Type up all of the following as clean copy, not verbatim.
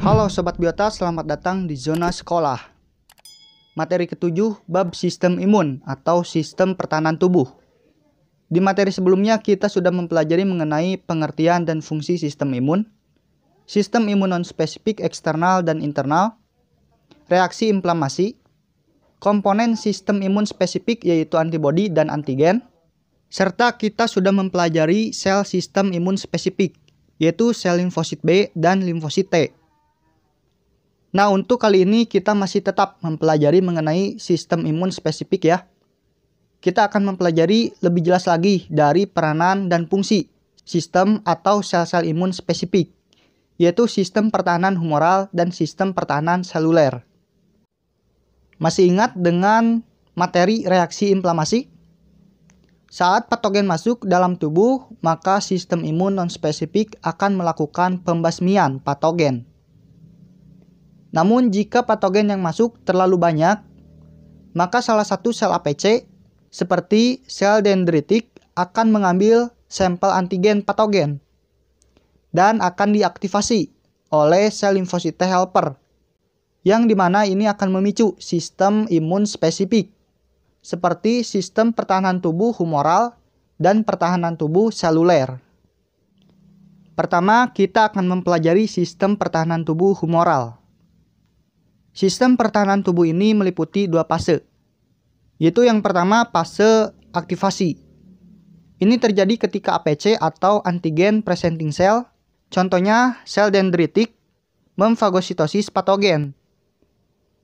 Halo Sobat Biota, selamat datang di Zona Sekolah. Materi ketujuh, bab sistem imun atau sistem pertahanan tubuh. Di materi sebelumnya kita sudah mempelajari mengenai pengertian dan fungsi sistem imun, sistem imun non-spesifik eksternal dan internal, reaksi inflamasi, komponen sistem imun spesifik yaitu antibodi dan antigen, serta kita sudah mempelajari sel sistem imun spesifik yaitu sel limfosit B dan limfosit T. Nah, untuk kali ini kita masih tetap mempelajari mengenai sistem imun spesifik ya. Kita akan mempelajari lebih jelas lagi dari peranan dan fungsi sistem atau sel-sel imun spesifik, yaitu sistem pertahanan humoral dan sistem pertahanan seluler. Masih ingat dengan materi reaksi inflamasi? Saat patogen masuk dalam tubuh, maka sistem imun non-spesifik akan melakukan pembasmian patogen. Namun jika patogen yang masuk terlalu banyak, maka salah satu sel APC seperti sel dendritik akan mengambil sampel antigen patogen dan akan diaktifasi oleh sel limfosit T helper, yang dimana ini akan memicu sistem imun spesifik seperti sistem pertahanan tubuh humoral dan pertahanan tubuh seluler. Pertama, kita akan mempelajari sistem pertahanan tubuh humoral. Sistem pertahanan tubuh ini meliputi dua fase, yaitu yang pertama fase aktivasi. Ini terjadi ketika APC atau antigen presenting cell, contohnya sel dendritik, memfagositosis patogen.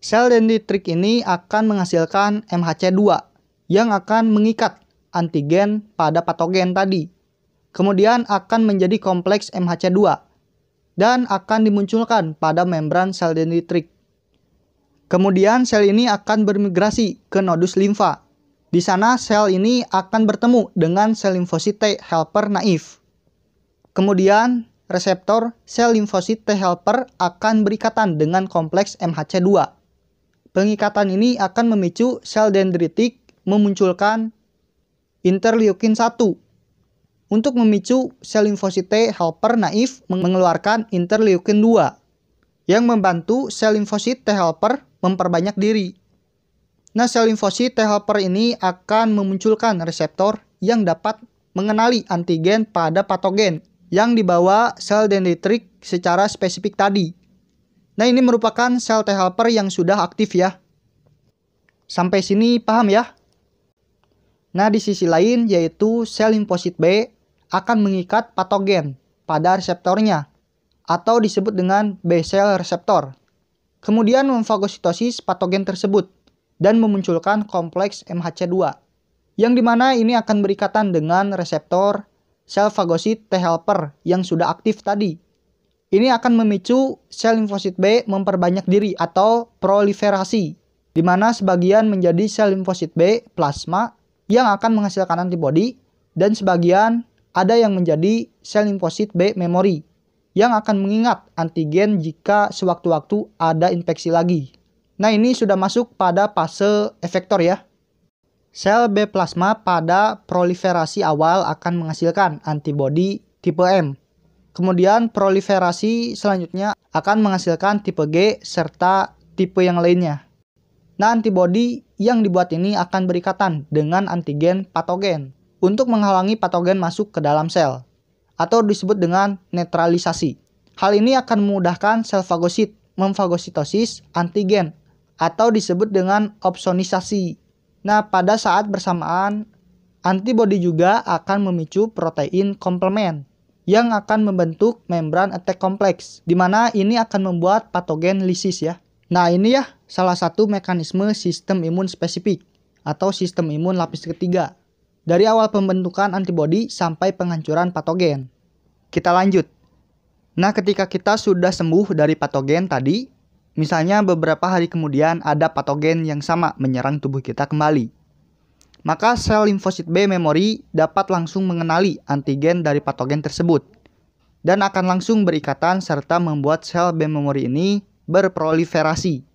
Sel dendritik ini akan menghasilkan MHC2 yang akan mengikat antigen pada patogen tadi. Kemudian akan menjadi kompleks MHC2 dan akan dimunculkan pada membran sel dendritik. Kemudian sel ini akan bermigrasi ke nodus limfa. Di sana sel ini akan bertemu dengan sel limfosit T helper naif. Kemudian reseptor sel limfosit T helper akan berikatan dengan kompleks MHC2. Pengikatan ini akan memicu sel dendritik memunculkan interleukin 1 untuk memicu sel limfosit T helper naif mengeluarkan interleukin 2 yang membantu sel limfosit T helper memperbanyak diri. Nah, sel limfosit T helper ini akan memunculkan reseptor yang dapat mengenali antigen pada patogen yang dibawa sel dendritik secara spesifik tadi. Nah, ini merupakan sel T helper yang sudah aktif ya. Sampai sini paham ya? Nah, di sisi lain yaitu sel limfosit B akan mengikat patogen pada reseptornya atau disebut dengan B cell reseptor. Kemudian memfagositosis patogen tersebut dan memunculkan kompleks MHC2, yang dimana ini akan berikatan dengan reseptor sel fagosit T helper yang sudah aktif tadi. Ini akan memicu sel limfosit B memperbanyak diri atau proliferasi, di mana sebagian menjadi sel limfosit B plasma yang akan menghasilkan antibodi, dan sebagian ada yang menjadi sel limfosit B memori yang akan mengingat antigen jika sewaktu-waktu ada infeksi lagi. Nah, ini sudah masuk pada fase efektor ya. Sel B plasma pada proliferasi awal akan menghasilkan antibodi tipe M. Kemudian proliferasi selanjutnya akan menghasilkan tipe G serta tipe yang lainnya. Nah, antibodi yang dibuat ini akan berikatan dengan antigen patogen untuk menghalangi patogen masuk ke dalam sel, atau disebut dengan netralisasi. Hal ini akan memudahkan sel fagosit memfagositosis antigen atau disebut dengan opsonisasi. Nah, pada saat bersamaan, antibodi juga akan memicu protein komplement yang akan membentuk membran attack kompleks, di mana ini akan membuat patogen lisis ya. Nah, ini ya salah satu mekanisme sistem imun spesifik atau sistem imun lapis ketiga. Dari awal pembentukan antibodi sampai penghancuran patogen. Kita lanjut. Nah, ketika kita sudah sembuh dari patogen tadi, misalnya beberapa hari kemudian ada patogen yang sama menyerang tubuh kita kembali, maka sel limfosit B memori dapat langsung mengenali antigen dari patogen tersebut dan akan langsung berikatan serta membuat sel B memori ini berproliferasi.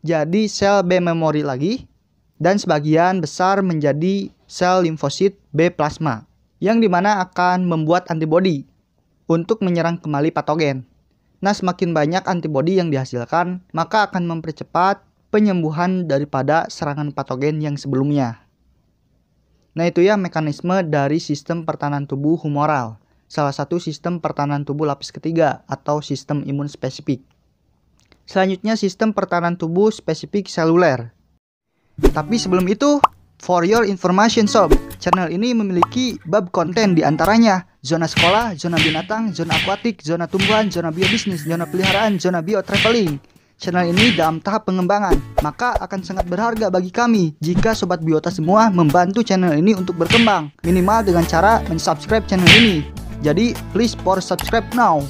Jadi sel B memori lagi, dan sebagian besar menjadi sel limfosit B plasma, yang dimana akan membuat antibodi untuk menyerang kembali patogen. Nah, semakin banyak antibodi yang dihasilkan, maka akan mempercepat penyembuhan daripada serangan patogen yang sebelumnya. Nah, itu ya mekanisme dari sistem pertahanan tubuh humoral, salah satu sistem pertahanan tubuh lapis ketiga atau sistem imun spesifik. Selanjutnya sistem pertahanan tubuh spesifik seluler. Tapi sebelum itu, for your information sob, channel ini memiliki bab konten diantaranya zona sekolah, zona binatang, zona akuatik, zona tumbuhan, zona biobisnis, zona peliharaan, zona biotraveling. Channel ini dalam tahap pengembangan, maka akan sangat berharga bagi kami jika Sobat Biota semua membantu channel ini untuk berkembang, minimal dengan cara mensubscribe channel ini. Jadi, please for subscribe now.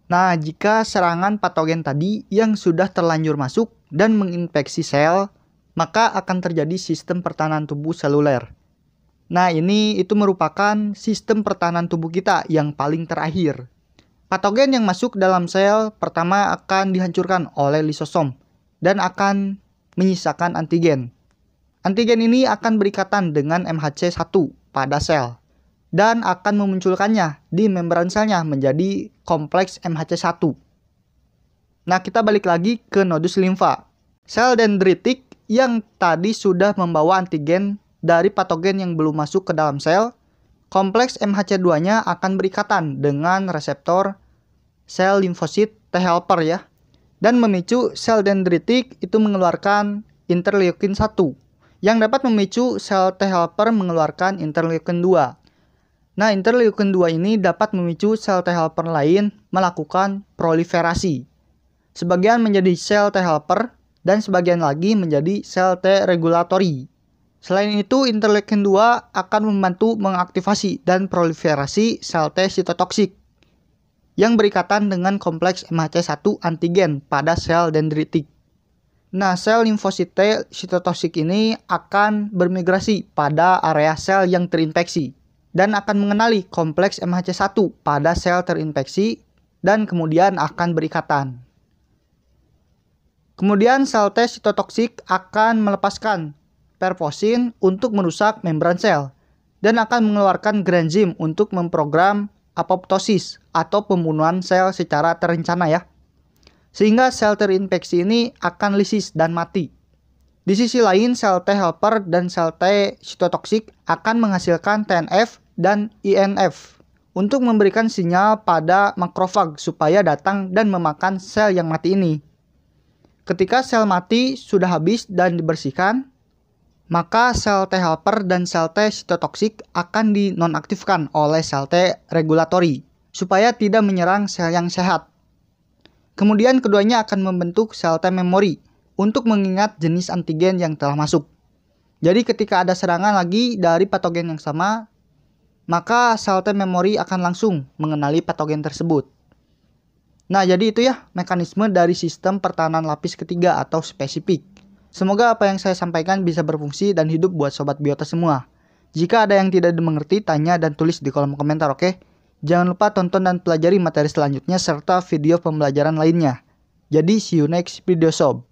Nah, jika serangan patogen tadi yang sudah terlanjur masuk dan menginfeksi sel, maka akan terjadi sistem pertahanan tubuh seluler. Nah, itu merupakan sistem pertahanan tubuh kita yang paling terakhir. Patogen yang masuk dalam sel pertama akan dihancurkan oleh lisosom dan akan menyisakan antigen. Antigen ini akan berikatan dengan MHC1 pada sel dan akan memunculkannya di membran selnya menjadi kompleks MHC1. Nah, kita balik lagi ke nodus limfa. Sel dendritik yang tadi sudah membawa antigen dari patogen yang belum masuk ke dalam sel, kompleks MHC2-nya akan berikatan dengan reseptor sel limfosit T helper ya, dan memicu sel dendritik itu mengeluarkan interleukin 1 yang dapat memicu sel T helper mengeluarkan interleukin 2. Nah, interleukin 2 ini dapat memicu sel T helper lain melakukan proliferasi. Sebagian menjadi sel T helper dan sebagian lagi menjadi sel T regulatory. Selain itu, interleukin 2 akan membantu mengaktifasi dan proliferasi sel T sitotoksik yang berikatan dengan kompleks MHC1 antigen pada sel dendritik. Nah, sel limfosit T sitotoksik ini akan bermigrasi pada area sel yang terinfeksi dan akan mengenali kompleks MHC1 pada sel terinfeksi dan kemudian akan berikatan. Kemudian sel T sitotoksik akan melepaskan perposin untuk merusak membran sel dan akan mengeluarkan granzim untuk memprogram apoptosis atau pembunuhan sel secara terencana ya. Sehingga sel terinfeksi ini akan lisis dan mati. Di sisi lain, sel T helper dan sel T sitotoksik akan menghasilkan TNF dan INF untuk memberikan sinyal pada makrofag supaya datang dan memakan sel yang mati ini. Ketika sel mati sudah habis dan dibersihkan, maka sel T helper dan sel T sitotoksik akan dinonaktifkan oleh sel T regulatory supaya tidak menyerang sel yang sehat. Kemudian keduanya akan membentuk sel T memory untuk mengingat jenis antigen yang telah masuk. Jadi ketika ada serangan lagi dari patogen yang sama, maka sel T memory akan langsung mengenali patogen tersebut. Nah, jadi itu ya mekanisme dari sistem pertahanan lapis ketiga atau spesifik. Semoga apa yang saya sampaikan bisa berfungsi dan hidup buat Sobat Biota semua. Jika ada yang tidak dimengerti, tanya dan tulis di kolom komentar, oke? Jangan lupa tonton dan pelajari materi selanjutnya serta video pembelajaran lainnya. Jadi, see you next video sob.